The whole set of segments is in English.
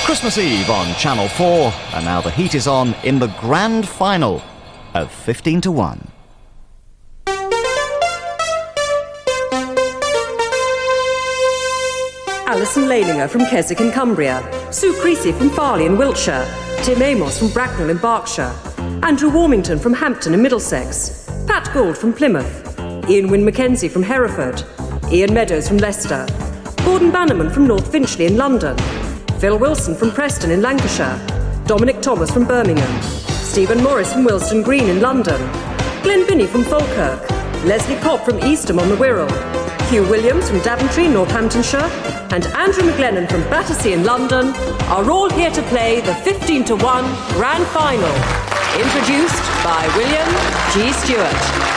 Christmas Eve on Channel 4, and now the heat is on in the grand final of 15 to 1. Alison Leininger from Keswick in Cumbria, Sue Creasy from Farley in Wiltshire, Tim Amos from Bracknell in Berkshire, Andrew Warmington from Hampton in Middlesex, Pat Gould from Plymouth, Ian Wynne Mackenzie from Hereford, Ian Meadows from Leicester, Gordon Bannerman from North Finchley in London, Phil Wilson from Preston in Lancashire, Dominic Thomas from Birmingham, Stephen Morris from Willesden Green in London, Glenn Binney from Falkirk, Leslie Cobb from Eastham on the Wirral, Hugh Williams from Daventry, Northamptonshire, and Andrew McLennan from Battersea in London are all here to play the 15 to 1 Grand Final, introduced by William G. Stewart.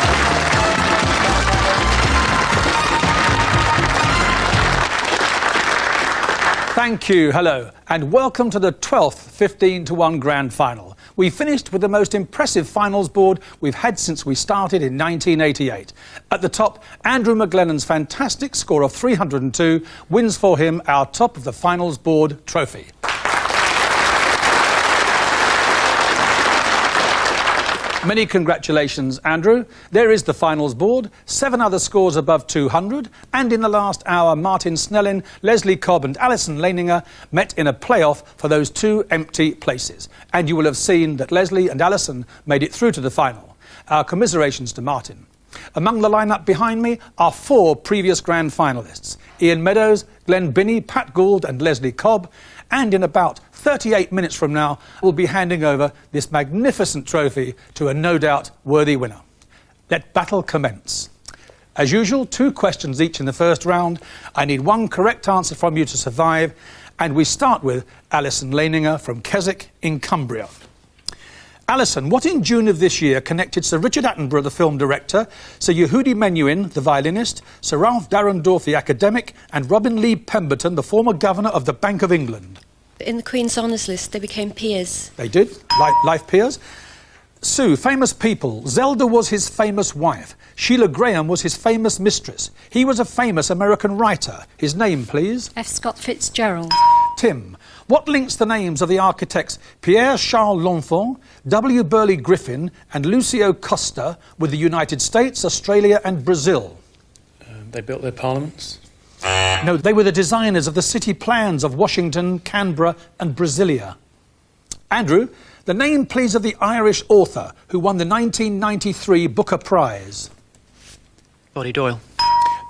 Thank you, hello, and welcome to the 12th 15 to 1 Grand Final. We finished with the most impressive finals board we've had since we started in 1988. At the top, Andrew McLennan's fantastic score of 302 wins for him our top of the finals board trophy. Many congratulations, Andrew. There is the finals board, 7 other scores above 200, and in the last hour, Martin Snellin, Leslie Cobb and Alison Leininger met in a playoff for those 2 empty places. And you will have seen that Leslie and Alison made it through to the final. Our commiserations to Martin. Among the lineup behind me are 4 previous grand finalists: Ian Meadows, Glenn Binney, Pat Gould and Leslie Cobb. And in about 38 minutes from now, we'll be handing over this magnificent trophy to a no doubt worthy winner. Let battle commence. As usual, 2 questions each in the first round. I need 1 correct answer from you to survive. And we start with Alison Leininger from Keswick in Cumbria. Alison, what in June of this year connected Sir Richard Attenborough, the film director, Sir Yehudi Menuhin, the violinist, Sir Ralph Darendorf, the academic, and Robin Lee Pemberton, the former governor of the Bank of England? In the Queen's Honours List, they became peers. They did? Life peers? Sue, famous people. Zelda was his famous wife. Sheila Graham was his famous mistress. He was a famous American writer. His name, please? F. Scott Fitzgerald. Tim, what links the names of the architects Pierre Charles L'Enfant, W. Burley Griffin and Lucio Costa with the United States, Australia and Brazil? They built their parliaments? No, they were the designers of the city plans of Washington, Canberra and Brasilia. Andrew, the name, please, of the Irish author who won the 1993 Booker Prize. Boddy Doyle.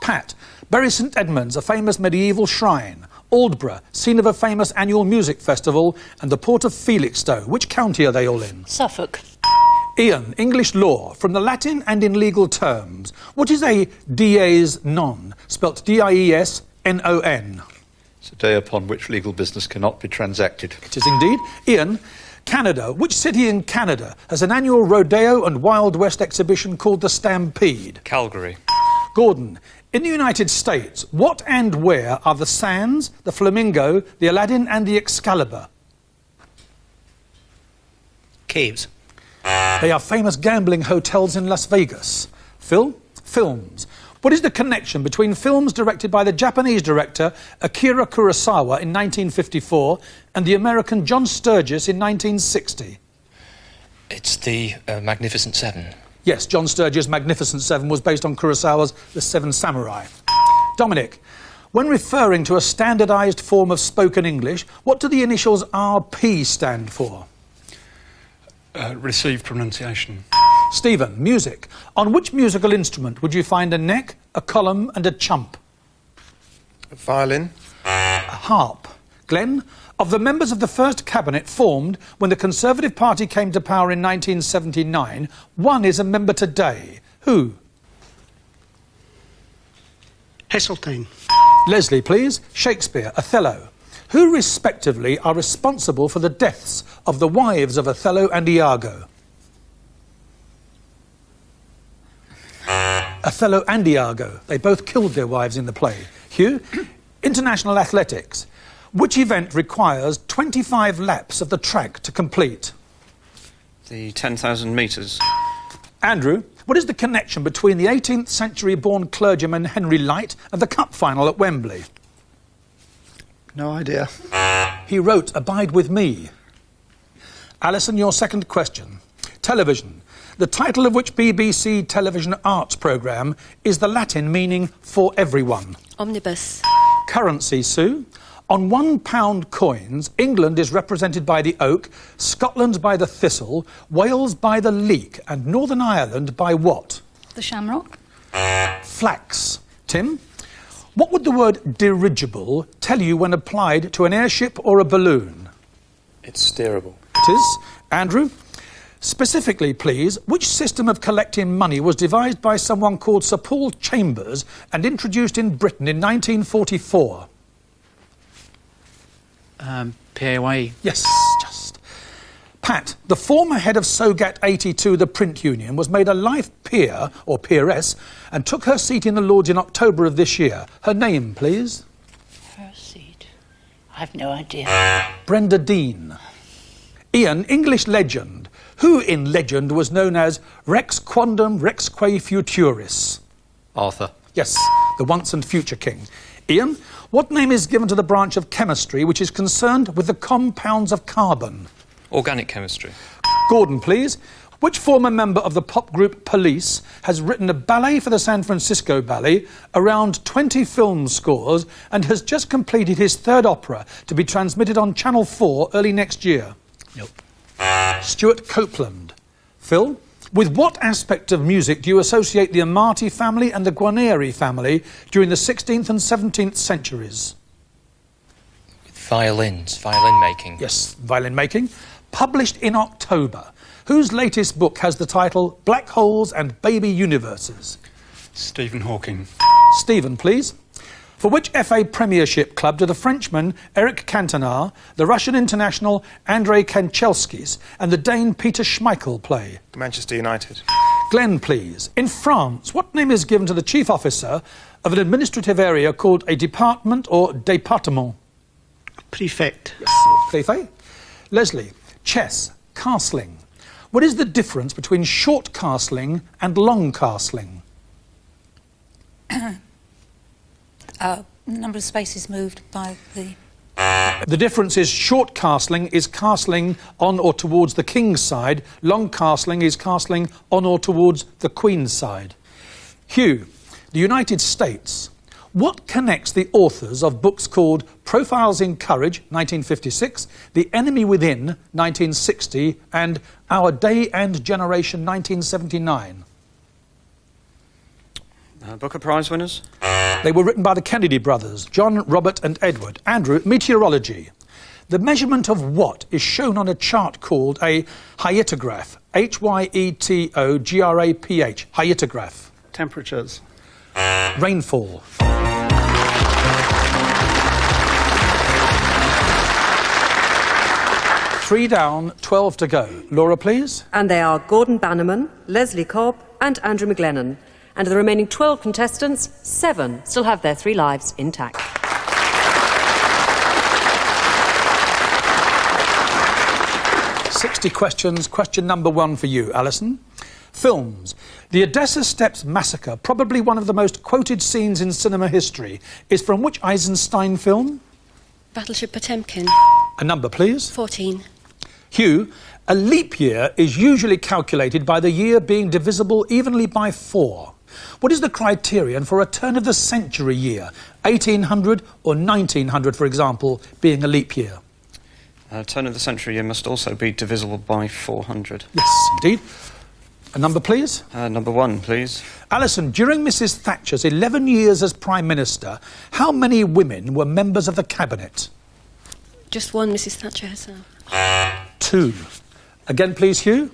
Pat, Bury St Edmunds, a famous medieval shrine. Aldborough, scene of a famous annual music festival, and the port of Felixstowe. Which county are they all in? Suffolk. Ian, English law, from the Latin and in legal terms. What is a dies non, spelt D-I-E-S-N-O-N? It's a day upon which legal business cannot be transacted. It is indeed. Ian, Canada. Which city in Canada has an annual rodeo and Wild West exhibition called the Stampede? Calgary. Gordon, in the United States, what and where are the Sands, the Flamingo, the Aladdin and the Excalibur? Caves. They are famous gambling hotels in Las Vegas. Phil? Films. What is the connection between films directed by the Japanese director Akira Kurosawa in 1954 and the American John Sturges in 1960? It's the Magnificent Seven. Yes, John Sturges' Magnificent Seven was based on Kurosawa's The Seven Samurai. Dominic, when referring to a standardised form of spoken English, what do the initials RP stand for? Received pronunciation. Stephen, music. On which musical instrument would you find a neck, a column and a chump? A violin. A harp. Glenn, of the members of the first cabinet formed when the Conservative Party came to power in 1979, one is a member today. Who? Heseltine. Leslie, please. Shakespeare, Othello. Who respectively are responsible for the deaths of the wives of Othello and Iago? Othello and Iago. They both killed their wives in the play. Hugh, international athletics. Which event requires 25 laps of the track to complete? The 10,000 metres. Andrew, what is the connection between the 18th century born clergyman Henry Light and the cup final at Wembley? No idea. He wrote Abide With Me. Alison, your second question. Television. The title of which BBC television arts programme is the Latin meaning for everyone? Omnibus. Currency, Sue. On £1 coins, England is represented by the oak, Scotland by the thistle, Wales by the leek, and Northern Ireland by what? The shamrock. Flax. Tim? What would the word dirigible tell you when applied to an airship or a balloon? It's steerable. It is. Andrew? Specifically, please, which system of collecting money was devised by someone called Sir Paul Chambers and introduced in Britain in 1944? PAYE. Yes, just. Pat, the former head of SOGAT 82, the print union, was made a life peer, or peeress, and took her seat in the Lords in October of this year. Her name, please? Her seat. I've no idea. Brenda Dean. Ian, English legend. Who in legend was known as Rex Quondam Rexque Futuris? Arthur. Yes, the once and future king. Ian, what name is given to the branch of chemistry which is concerned with the compounds of carbon? Organic chemistry. Gordon, please. Which former member of the pop group Police has written a ballet for the San Francisco Ballet, around 20 film scores, and has just completed his third opera to be transmitted on Channel 4 early next year? Nope. Stuart Copeland. Phil, with what aspect of music do you associate the Amati family and the Guarneri family during the 16th and 17th centuries? Violins. Violin making. Yes, violin making. Published in October. Whose latest book has the title Black Holes and Baby Universes? Stephen Hawking. Stephen, please. For which FA Premiership club do the Frenchman Eric Cantona, the Russian international Andrei Kanchelskis and the Dane Peter Schmeichel play? Manchester United. Glenn, please. In France, what name is given to the chief officer of an administrative area called a department or département? Prefect. Clefe? Leslie, chess, castling. What is the difference between short castling and long castling? Number of spaces moved by the... The difference is short castling is castling on or towards the king's side. Long castling is castling on or towards the queen's side. Hugh, the United States. What connects the authors of books called Profiles in Courage, 1956, The Enemy Within, 1960, and Our Day and Generation, 1979? Booker Prize winners. They were written by the Kennedy brothers, John, Robert and Edward. Andrew, meteorology. The measurement of what is shown on a chart called a hyetograph? Hyetograph. Hyetograph. Temperatures. Rainfall. Three down, 12 to go. Laura, please. And they are Gordon Bannerman, Leslie Cobb and Andrew McLennan. And of the remaining 12 contestants, 7 still have their 3 lives intact. "60 questions. Question number 1 for you, Alison. Films. The Odessa Steps Massacre, probably one of the most quoted scenes in cinema history, is from which Eisenstein film? Battleship Potemkin. A number, please. 14. Hugh, a leap year is usually calculated by the year being divisible evenly by 4. What is the criterion for a turn-of-the-century year, 1800 or 1900, for example, being a leap year? Turn of the century year must also be divisible by 400. Yes, indeed. A number, please. Number 1, please. Alison, during Mrs Thatcher's 11 years as Prime Minister, how many women were members of the Cabinet? Just one, Mrs Thatcher herself. 2. Again, please, Hugh.